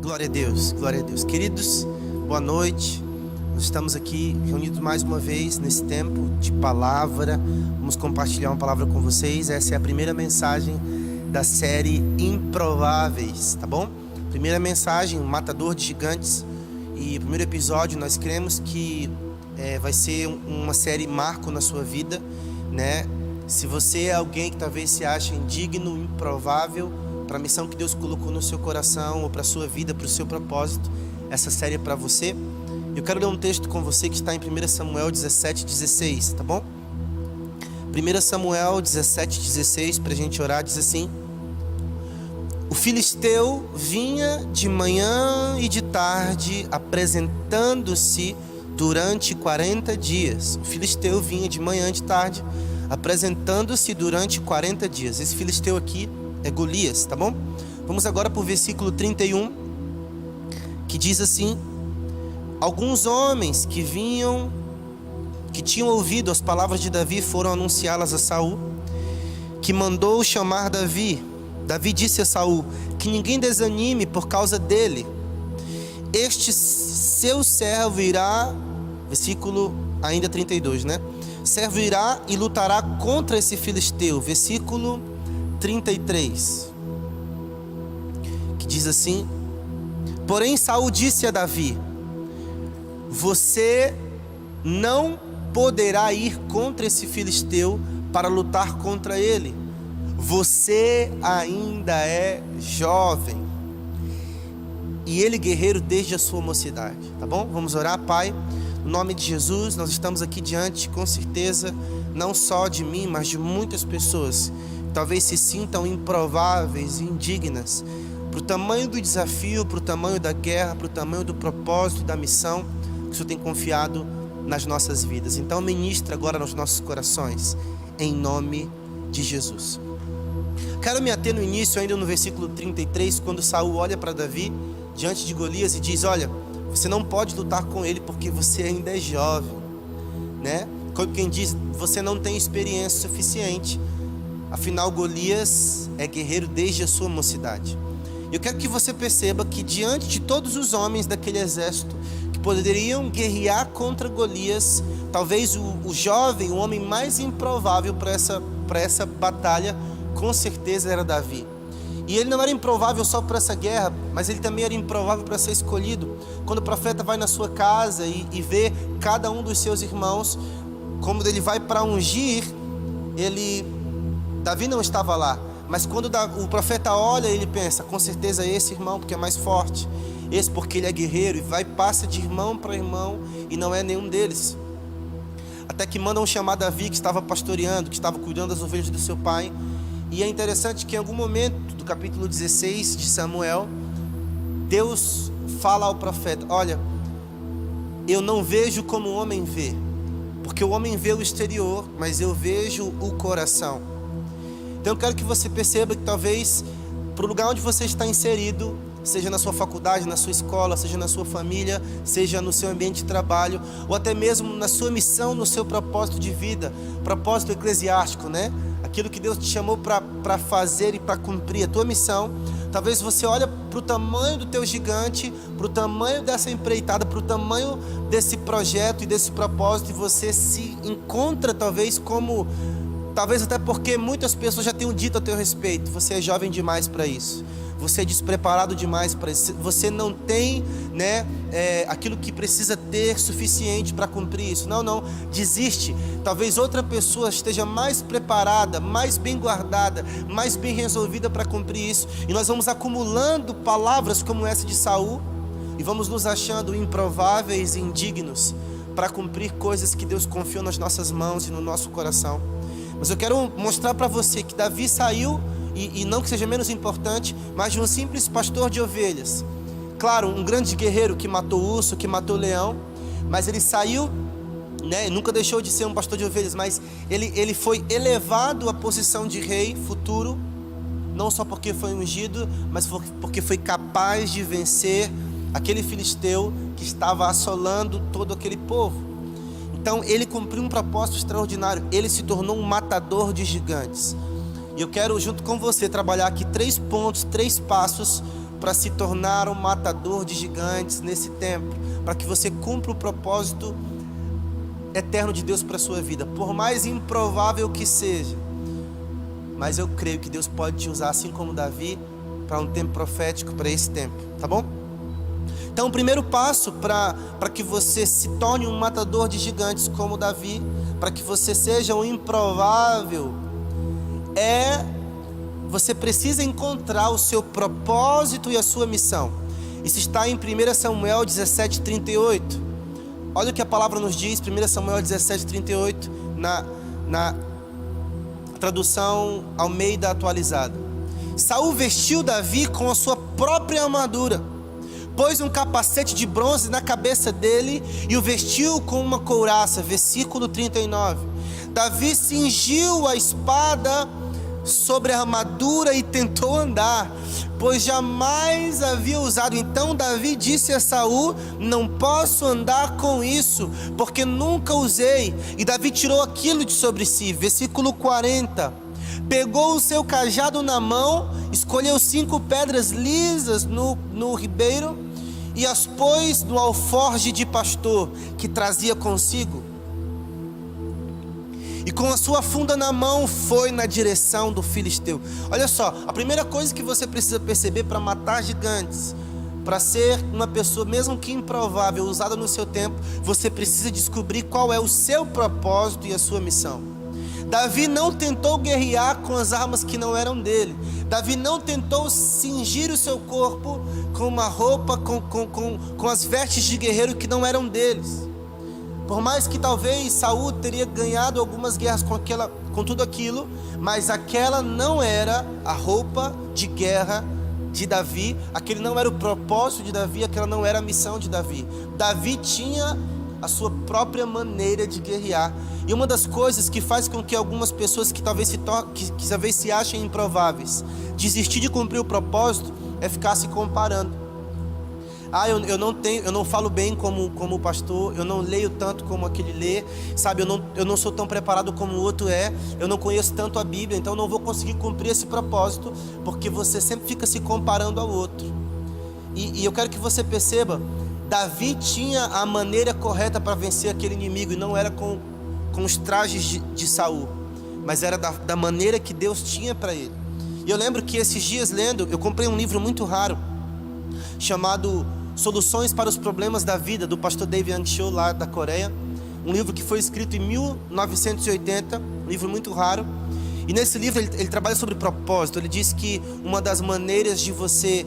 Glória a Deus, glória a Deus. Queridos, boa noite. Nós estamos aqui reunidos mais uma vez nesse tempo de palavra. Vamos compartilhar uma palavra com vocês. Essa é a primeira mensagem da série Improváveis, tá bom? Primeira mensagem, Matador de Gigantes. E o primeiro episódio, nós cremos que vai ser uma série marco na sua vida, né? Se você é alguém que talvez se ache indigno, improvável para a missão que Deus colocou no seu coração, ou para a sua vida, para o seu propósito, essa série é para você. Eu quero ler um texto com você que está em 1 Samuel 17:16, tá bom? 1 Samuel 17:16, para a gente orar, diz assim: O filisteu vinha de manhã e de tarde, apresentando-se durante 40 dias. O filisteu vinha de manhã e de tarde, apresentando-se durante 40 dias. Esse filisteu aqui é Golias, tá bom? Vamos agora para o versículo 31, que diz assim: Alguns homens que tinham ouvido as palavras de Davi foram anunciá-las a Saul, que mandou chamar Davi. Davi disse a Saul: que ninguém desanime por causa dele. Este seu servo irá, versículo ainda 32, né? Servo irá e lutará contra esse filisteu. Versículo 33, que diz assim: Porém Saul disse a Davi: Você não poderá ir contra esse filisteu para lutar contra ele. Você ainda é jovem e ele guerreiro desde a sua mocidade. Tá bom? Vamos orar. Pai, no nome de Jesus, nós estamos aqui diante, com certeza, não só de mim, mas de muitas pessoas que talvez se sintam improváveis e indignas para o tamanho do desafio, para o tamanho da guerra, para o tamanho do propósito, da missão que o Senhor tem confiado nas nossas vidas. Então ministra agora nos nossos corações, em nome de Jesus. Quero me ater no início, ainda no versículo 33, quando Saul olha para Davi diante de Golias e diz: olha, você não pode lutar com ele porque você ainda é jovem, né? Como quem diz, você não tem experiência suficiente. Afinal, Golias é guerreiro desde a sua mocidade. Eu quero que você perceba que diante de todos os homens daquele exército que poderiam guerrear contra Golias, talvez o jovem, o homem mais improvável para essa batalha, com certeza era Davi. E ele não era improvável só para essa guerra, mas ele também era improvável para ser escolhido. Quando o profeta vai na sua casa e vê cada um dos seus irmãos, como ele vai para ungir, Davi não estava lá. Mas quando o profeta olha, ele pensa: com certeza esse irmão, porque é mais forte. Esse porque ele é guerreiro, e passa de irmão para irmão, e não é nenhum deles. Até que mandam chamar Davi, que estava pastoreando, que estava cuidando das ovelhas do seu pai. E é interessante que em algum momento do capítulo 16 de Samuel, Deus fala ao profeta: olha, eu não vejo como o homem vê, porque o homem vê o exterior, mas eu vejo o coração. Então eu quero que você perceba que talvez para o lugar onde você está inserido, seja na sua faculdade, na sua escola, seja na sua família, seja no seu ambiente de trabalho, ou até mesmo na sua missão, no seu propósito de vida, propósito eclesiástico, né? Aquilo que Deus te chamou para fazer e para cumprir, a tua missão. Talvez você olhe para o tamanho do teu gigante, para o tamanho dessa empreitada, para o tamanho desse projeto e desse propósito, e você se encontra talvez até porque muitas pessoas já tenham dito a teu respeito: você é jovem demais para isso, você é despreparado demais para isso, você não tem, aquilo que precisa ter suficiente para cumprir isso. Não, desiste. Talvez outra pessoa esteja mais preparada, mais bem guardada, mais bem resolvida para cumprir isso. E nós vamos acumulando palavras como essa de Saul, e vamos nos achando improváveis e indignos para cumprir coisas que Deus confiou nas nossas mãos e no nosso coração. Mas eu quero mostrar para você que Davi saiu, e não que seja menos importante, mas de um simples pastor de ovelhas. Claro, um grande guerreiro que matou urso, que matou leão, mas ele saiu, nunca deixou de ser um pastor de ovelhas, mas ele foi elevado à posição de rei futuro, não só porque foi ungido, mas porque foi capaz de vencer aquele filisteu que estava assolando todo aquele povo. Então ele cumpriu um propósito extraordinário. Ele se tornou um matador de gigantes. E eu quero junto com você trabalhar aqui 3 pontos, 3 passos para se tornar um matador de gigantes nesse tempo, para que você cumpra o propósito eterno de Deus para a sua vida, por mais improvável que seja. Mas eu creio que Deus pode te usar, assim como Davi, para um tempo profético, para esse tempo, tá bom? Então o primeiro passo para que você se torne um matador de gigantes como Davi, para que você seja um improvável, você precisa encontrar o seu propósito e a sua missão. Isso está em 1 Samuel 17:38. Olha o que a palavra nos diz, 1 Samuel 17:38, na tradução Almeida atualizada. Saul vestiu Davi com a sua própria armadura, pôs um capacete de bronze na cabeça dele e o vestiu com uma couraça. Versículo 39. Davi cingiu a espada sobre a armadura e tentou andar, pois jamais havia usado. Então Davi disse a Saul: não posso andar com isso, porque nunca usei. E Davi tirou aquilo de sobre si. Versículo 40. Pegou o seu cajado na mão, escolheu 5 pedras lisas no ribeiro e as pôs no alforje de pastor que trazia consigo. E com a sua funda na mão foi na direção do filisteu. Olha só, a primeira coisa que você precisa perceber para matar gigantes, para ser uma pessoa, mesmo que improvável, usada no seu tempo, você precisa descobrir qual é o seu propósito e a sua missão. Davi não tentou guerrear com as armas que não eram dele. Davi não tentou cingir o seu corpo com uma roupa, com as vestes de guerreiro que não eram deles. Por mais que talvez Saul teria ganhado algumas guerras com tudo aquilo, mas aquela não era a roupa de guerra de Davi, aquele não era o propósito de Davi, aquela não era a missão de Davi. Davi tinha a sua própria maneira de guerrear. E uma das coisas que faz com que algumas pessoas que talvez se achem improváveis desistir de cumprir o propósito é ficar se comparando. Eu não falo bem como o pastor, eu não leio tanto como aquele lê, sabe, eu não sou tão preparado como o outro é, eu não conheço tanto a Bíblia, então não vou conseguir cumprir esse propósito, porque você sempre fica se comparando ao outro. E eu quero que você perceba, Davi tinha a maneira correta para vencer aquele inimigo, e não era com os trajes de Saul, mas era da maneira que Deus tinha para ele. E eu lembro que esses dias lendo, eu comprei um livro muito raro, chamado Soluções para os Problemas da Vida, do pastor David Young Cho, lá da Coreia. Um livro que foi escrito em 1980, um livro muito raro. E nesse livro ele trabalha sobre propósito. Ele diz que uma das maneiras de você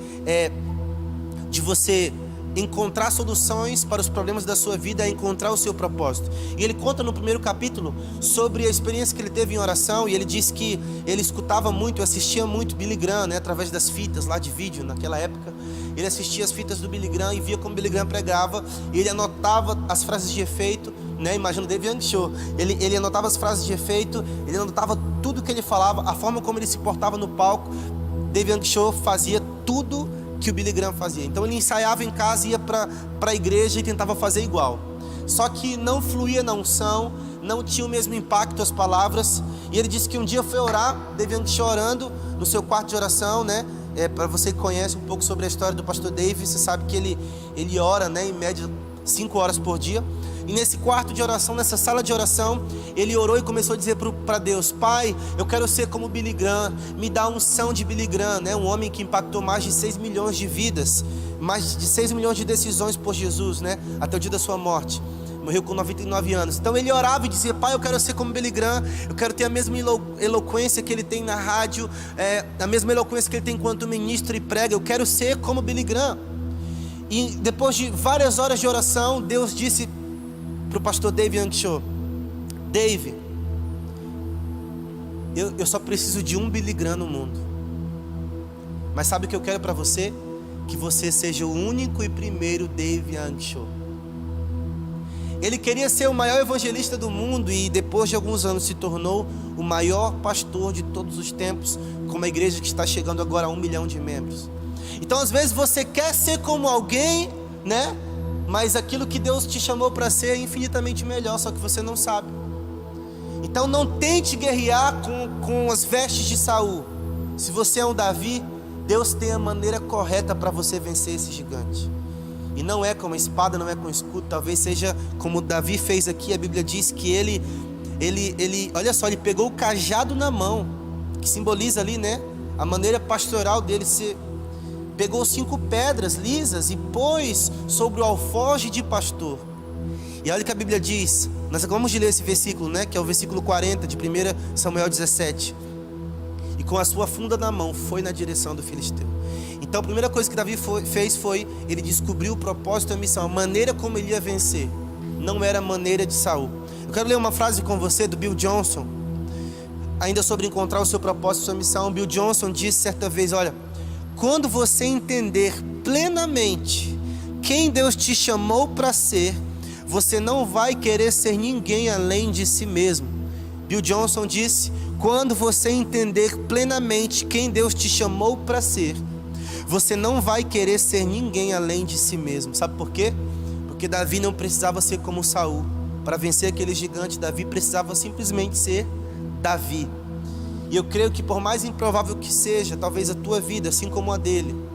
encontrar soluções para os problemas da sua vida é encontrar o seu propósito. E ele conta no primeiro capítulo sobre a experiência que ele teve em oração. E ele diz que ele escutava muito, assistia muito Billy Graham, né, através das fitas lá de vídeo naquela época. Ele assistia as fitas do Billy Graham e via como Billy Graham pregava. E ele anotava as frases de efeito, né? Imagina o David Young Cho. Ele anotava as frases de efeito, ele anotava tudo que ele falava, a forma como ele se portava no palco. David Young Cho fazia tudo que o Billy Graham fazia. Então ele ensaiava em casa, ia para a igreja e tentava fazer igual. Só que não fluía na unção, não tinha o mesmo impacto as palavras. E ele disse que um dia foi orar, David Young Cho orando no seu quarto de oração, né? Para você que conhece um pouco sobre a história do pastor David, você sabe que ele ora, né, em média 5 horas por dia. E nesse quarto de oração, nessa sala de oração, ele orou e começou a dizer para Deus: Pai, eu quero ser como Billy Graham, me dá a unção de Billy Graham, né? Um homem que impactou mais de 6 milhões de vidas, mais de 6 milhões de decisões por Jesus, né? Até o dia da sua morte. Morreu com 99 anos. Então ele orava e dizia: Pai, eu quero ser como Billy Graham, eu quero ter a mesma eloquência que ele tem na rádio, a mesma eloquência que ele tem enquanto ministro e prega, eu quero ser como Billy Graham. E depois de várias horas de oração, Deus disse para o pastor David Young Cho: Dave, eu só preciso de um Billy Graham no mundo. Mas sabe o que eu quero para você? Que você seja o único e primeiro David Young Cho. Ele queria ser o maior evangelista do mundo e depois de alguns anos se tornou o maior pastor de todos os tempos, com uma igreja que está chegando agora a 1 milhão de membros. Então às vezes você quer ser como alguém, né? Mas aquilo que Deus te chamou para ser é infinitamente melhor, só que você não sabe. Então não tente guerrear com as vestes de Saul. Se você é um Davi, Deus tem a maneira correta para você vencer esse gigante. E não é com a espada, não é com o escudo. Talvez seja como Davi fez aqui. A Bíblia diz que ele, olha só, ele pegou o cajado na mão, que simboliza ali, né, a maneira pastoral dele ser. Pegou 5 pedras lisas e pôs sobre o alforje de pastor. E olha o que a Bíblia diz. Nós acabamos de ler esse versículo, né, que é o versículo 40 de 1 Samuel 17. E com a sua funda na mão foi na direção do filisteu. Então a primeira coisa que Davi fez foi, ele descobriu o propósito e a missão, a maneira como ele ia vencer. Não era a maneira de Saul. Eu quero ler uma frase com você do Bill Johnson, ainda sobre encontrar o seu propósito e sua missão. Bill Johnson disse certa vez, olha, quando você entender plenamente quem Deus te chamou para ser, você não vai querer ser ninguém além de si mesmo. Bill Johnson disse, quando você entender plenamente quem Deus te chamou para ser, você não vai querer ser ninguém além de si mesmo. Sabe por quê? Porque Davi não precisava ser como Saul. Para vencer aquele gigante, Davi precisava simplesmente ser Davi. E eu creio que por mais improvável que seja, talvez a tua vida, assim como a dele,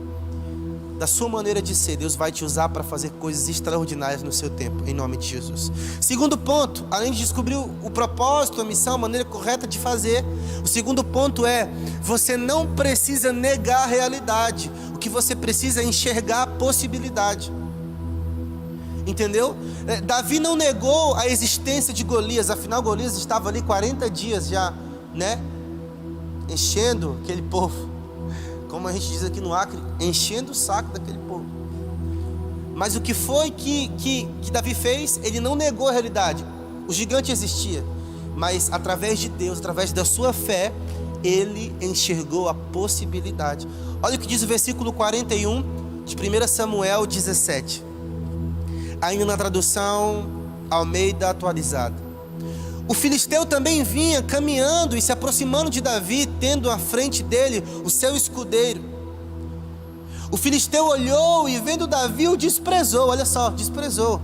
da sua maneira de ser, Deus vai te usar para fazer coisas extraordinárias no seu tempo, em nome de Jesus. Segundo ponto, além de descobrir o propósito, a missão, a maneira correta de fazer, o segundo ponto é, você não precisa negar a realidade, o que você precisa é enxergar a possibilidade. Entendeu? Davi não negou a existência de Golias, afinal Golias estava ali 40 dias já, né, enchendo aquele povo, como a gente diz aqui no Acre, enchendo o saco daquele povo. Mas o que foi que Davi fez? Ele não negou a realidade. O gigante existia, mas através de Deus, através da sua fé, ele enxergou a possibilidade. Olha o que diz o versículo 41 de 1 Samuel 17, ainda na tradução Almeida atualizada. O filisteu também vinha caminhando e se aproximando de Davi, tendo à frente dele o seu escudeiro. O filisteu olhou e vendo Davi o desprezou. Olha só, desprezou.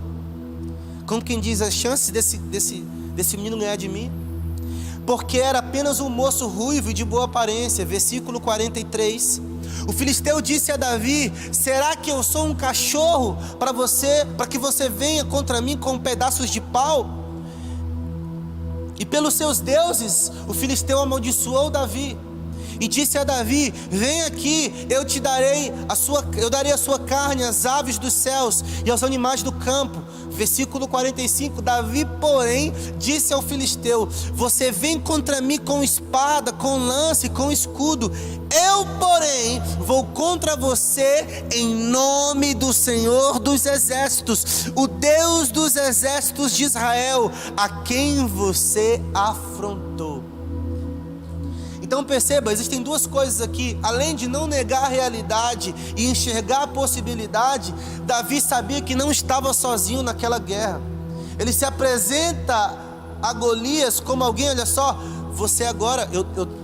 Como quem diz, as chances desse menino ganhar de mim? Porque era apenas um moço ruivo e de boa aparência. Versículo 43. O filisteu disse a Davi, será que eu sou um cachorro para que você venha contra mim com pedaços de pau? E pelos seus deuses, o filisteu amaldiçoou Davi. E disse a Davi, vem aqui, eu darei a sua carne às aves dos céus e aos animais do campo. Versículo 45, Davi, porém, disse ao filisteu, você vem contra mim com espada, com lança e com escudo. Eu, porém, vou contra você em nome do Senhor dos exércitos, o Deus dos exércitos de Israel, a quem você afrontou. Então perceba, existem duas coisas aqui. Além de não negar a realidade e enxergar a possibilidade, Davi sabia que não estava sozinho naquela guerra. Ele se apresenta a Golias como alguém, olha só, você agora,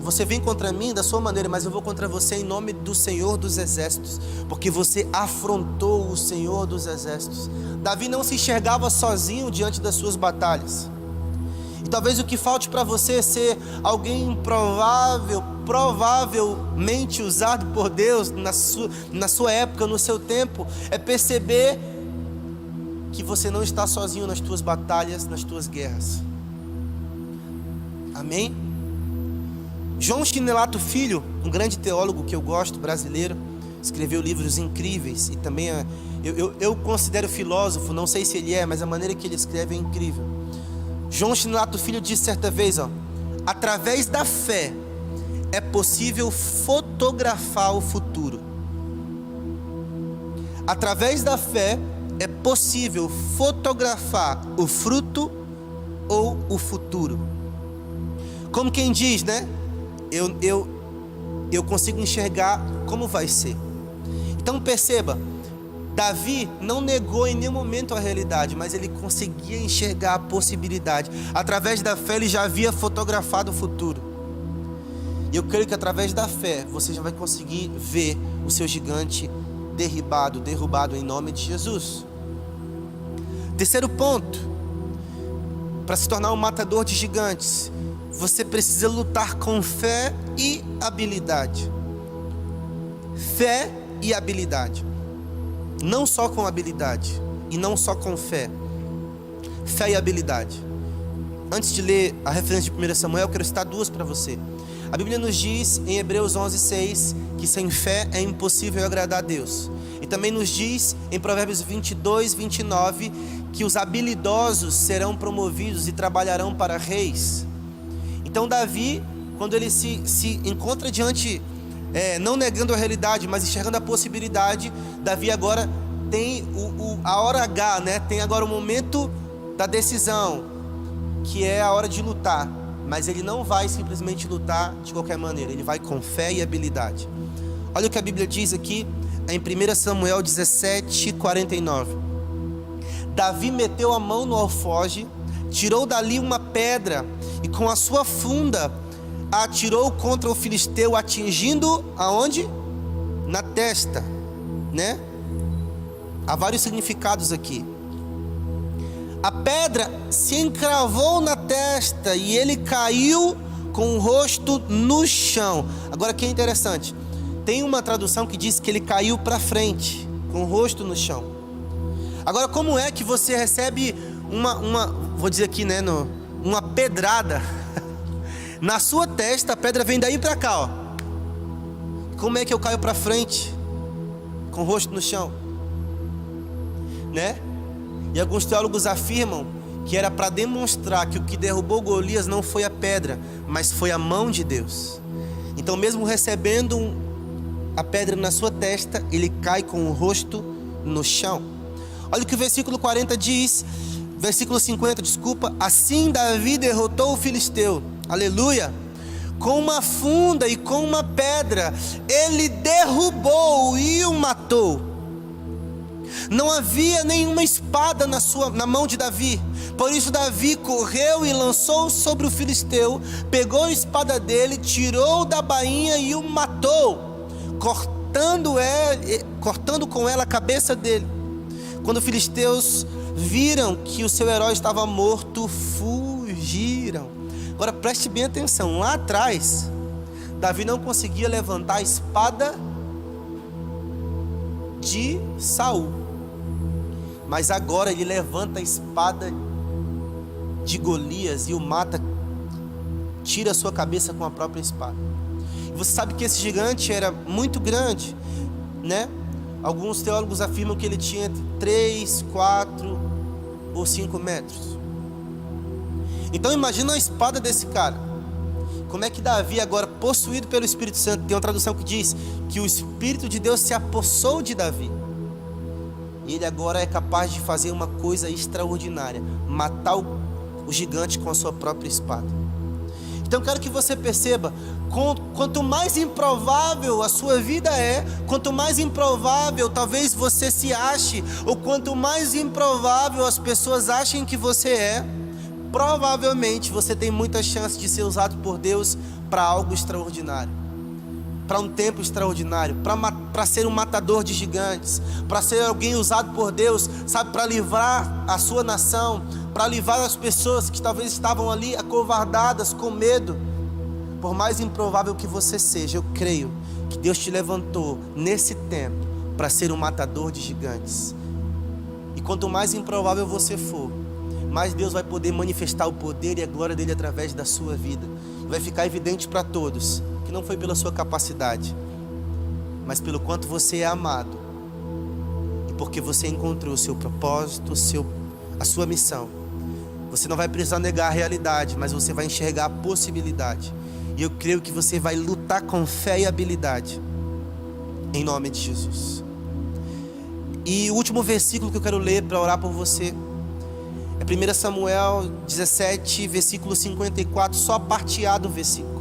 você vem contra mim da sua maneira, mas eu vou contra você em nome do Senhor dos exércitos, porque você afrontou o Senhor dos exércitos. Davi não se enxergava sozinho diante das suas batalhas. E talvez o que falte para você é ser alguém improvável, provavelmente usado por Deus na sua época, no seu tempo, é perceber que você não está sozinho nas tuas batalhas, nas tuas guerras. Amém? João Chinelato Filho, um grande teólogo que eu gosto, brasileiro, escreveu livros incríveis e também eu considero filósofo, não sei se ele é, mas a maneira que ele escreve é incrível. João Chinelato Filho disse certa vez, através da fé é possível fotografar o futuro. Através da fé é possível fotografar o fruto ou o futuro. Como quem diz, né? Eu consigo enxergar como vai ser. Então perceba, Davi não negou em nenhum momento a realidade, mas ele conseguia enxergar a possibilidade. Através da fé ele já havia fotografado o futuro. E eu creio que através da fé você já vai conseguir ver o seu gigante derrubado em nome de Jesus. Terceiro ponto, para se tornar um matador de gigantes, você precisa lutar com fé e habilidade. fé e habilidade. Não só com habilidade e não só com fé. Fé e habilidade. Antes de ler a referência de 1 Samuel, eu quero citar duas para você. A Bíblia nos diz em Hebreus 11:6 que sem fé é impossível agradar a Deus. E também nos diz em Provérbios 22:29 que os habilidosos serão promovidos e trabalharão para reis. Então Davi, quando ele se encontra diante, não negando a realidade, mas enxergando a possibilidade, Davi agora tem a hora H, né? Tem agora o momento da decisão, que é a hora de lutar. Mas ele não vai simplesmente lutar de qualquer maneira, ele vai com fé e habilidade. Olha o que a Bíblia diz aqui em 1 Samuel 17:49. Davi meteu a mão no alforje, tirou dali uma pedra e com a sua funda a atirou contra o filisteu, atingindo aonde? Na testa, né? Há vários significados aqui. A pedra se encravou na testa e ele caiu com o rosto no chão. Agora que é interessante, tem uma tradução que diz que ele caiu para frente, com o rosto no chão. Agora, como é que você recebe vou dizer aqui, né, uma pedrada na sua testa? A pedra vem daí para cá, ó. Como é que eu caio para frente, com o rosto no chão, né? E alguns teólogos afirmam que era para demonstrar que o que derrubou Golias não foi a pedra, mas foi a mão de Deus. Então, mesmo recebendo a pedra na sua testa, ele cai com o rosto no chão. Olha o que o versículo 40 diz, versículo 50, desculpa. Assim Davi derrotou o filisteu, aleluia, com uma funda e com uma pedra, ele derrubou e o matou. Não havia nenhuma espada na mão de Davi. Por isso Davi correu e lançou sobre o filisteu, pegou a espada dele, tirou da bainha e o matou, cortando com ela a cabeça dele. Quando os filisteus viram que o seu herói estava morto, fugiram. Agora preste bem atenção, lá atrás Davi não conseguia levantar a espada de Saul, mas agora ele levanta a espada de Golias e o mata, tira a sua cabeça com a própria espada. E você sabe que esse gigante era muito grande, né? Alguns teólogos afirmam que ele tinha entre 3, 4 ou 5 metros. Então imagina a espada desse cara. Como é que Davi, agora possuído pelo Espírito Santo, tem uma tradução que diz que o Espírito de Deus se apossou de Davi, e ele agora é capaz de fazer uma coisa extraordinária: matar o gigante com a sua própria espada. Então quero que você perceba, quanto mais improvável a sua vida é, quanto mais improvável talvez você se ache, ou quanto mais improvável as pessoas achem que você é, provavelmente você tem muita chance de ser usado por Deus para algo extraordinário, para um tempo extraordinário, para ser um matador de gigantes, para ser alguém usado por Deus, sabe, para livrar a sua nação, para livrar as pessoas que talvez estavam ali acovardadas, com medo. Por mais improvável que você seja, eu creio que Deus te levantou nesse tempo para ser um matador de gigantes. E quanto mais improvável você for, mais Deus vai poder manifestar o poder e a glória dele através da sua vida. Vai ficar evidente para todos que não foi pela sua capacidade, mas pelo quanto você é amado, e porque você encontrou o seu propósito, a sua missão. Você não vai precisar negar a realidade, mas você vai enxergar a possibilidade. E eu creio que você vai lutar com fé e habilidade, em nome de Jesus. E o último versículo que eu quero ler para orar por você é 1 Samuel 17, versículo 54, só a parte A do versículo.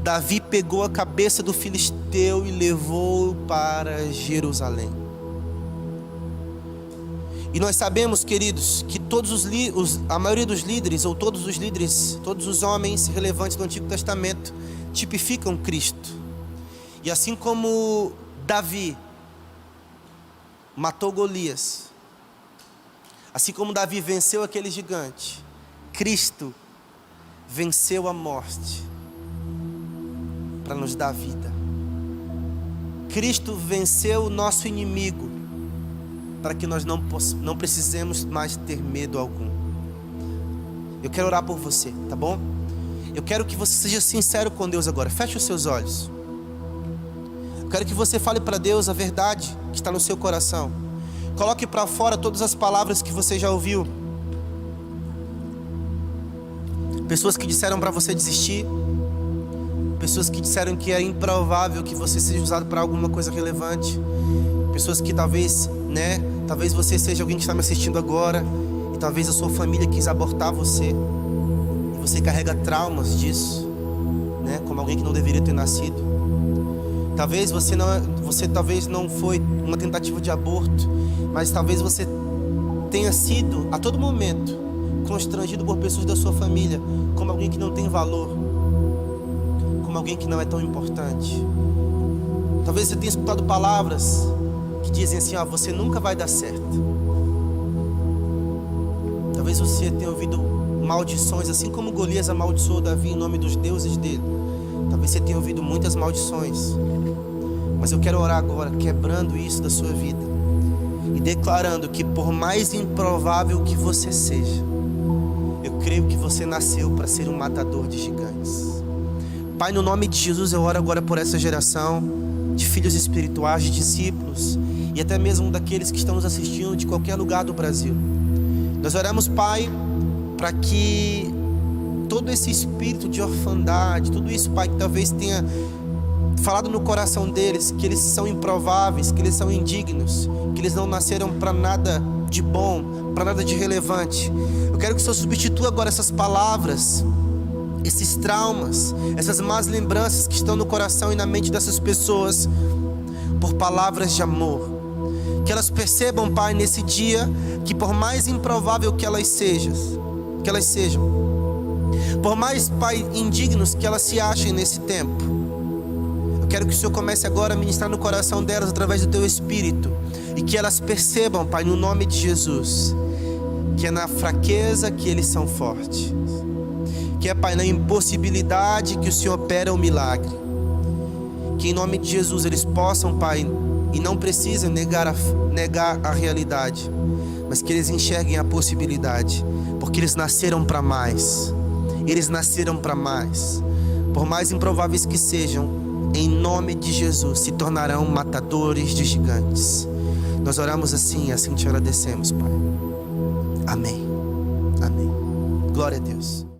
Davi pegou a cabeça do filisteu e levou para Jerusalém. E nós sabemos, queridos, que a maioria dos líderes, ou todos os líderes, todos os homens relevantes do Antigo Testamento tipificam Cristo. E assim como Davi matou Golias, assim como Davi venceu aquele gigante, Cristo venceu a morte para nos dar vida. Cristo venceu o nosso inimigo, para que nós não precisemos mais ter medo algum. Eu quero orar por você, tá bom? Eu quero que você seja sincero com Deus agora. Feche os seus olhos. Eu quero que você fale para Deus a verdade que está no seu coração. Coloque para fora todas as palavras que você já ouviu. Pessoas que disseram para você desistir. Pessoas que disseram que é improvável que você seja usado para alguma coisa relevante. Pessoas que talvez você seja alguém que está me assistindo agora e talvez a sua família quis abortar você. E você carrega traumas disso, né? Como alguém que não deveria ter nascido. Talvez você talvez não foi uma tentativa de aborto, mas talvez você tenha sido a todo momento constrangido por pessoas da sua família como alguém que não tem valor, como alguém que não é tão importante. Talvez você tenha escutado palavras que dizem assim: você nunca vai dar certo. Talvez você tenha ouvido maldições, assim como Golias amaldiçoou Davi em nome dos deuses dele. Talvez você tenha ouvido muitas maldições. Mas eu quero orar agora, quebrando isso da sua vida e declarando que, por mais improvável que você seja, eu creio que você nasceu para ser um matador de gigantes. Pai, no nome de Jesus, eu oro agora por essa geração de filhos espirituais, de discípulos e até mesmo daqueles que estão nos assistindo de qualquer lugar do Brasil. Nós oramos, Pai, para que todo esse espírito de orfandade, tudo isso, Pai, que talvez tenha falado no coração deles, que eles são improváveis, que eles são indignos, que eles não nasceram para nada de bom, para nada de relevante. Eu quero que o Senhor substitua agora essas palavras, esses traumas, essas más lembranças que estão no coração e na mente dessas pessoas, por palavras de amor. Que elas percebam, Pai, nesse dia, que por mais improvável que elas sejam, por mais, Pai, indignos que elas se achem nesse tempo, eu quero que o Senhor comece agora a ministrar no coração delas através do Teu Espírito, e que elas percebam, Pai, no nome de Jesus, que é na fraqueza que eles são fortes, que é, Pai, na impossibilidade que o Senhor opera o milagre. Que em nome de Jesus eles possam, Pai, e não precisam negar a realidade, mas que eles enxerguem a possibilidade, porque eles nasceram para mais. Eles nasceram para mais. Por mais improváveis que sejam, em nome de Jesus se tornarão matadores de gigantes. Nós oramos assim te agradecemos, Pai. Amém. Amém. Glória a Deus.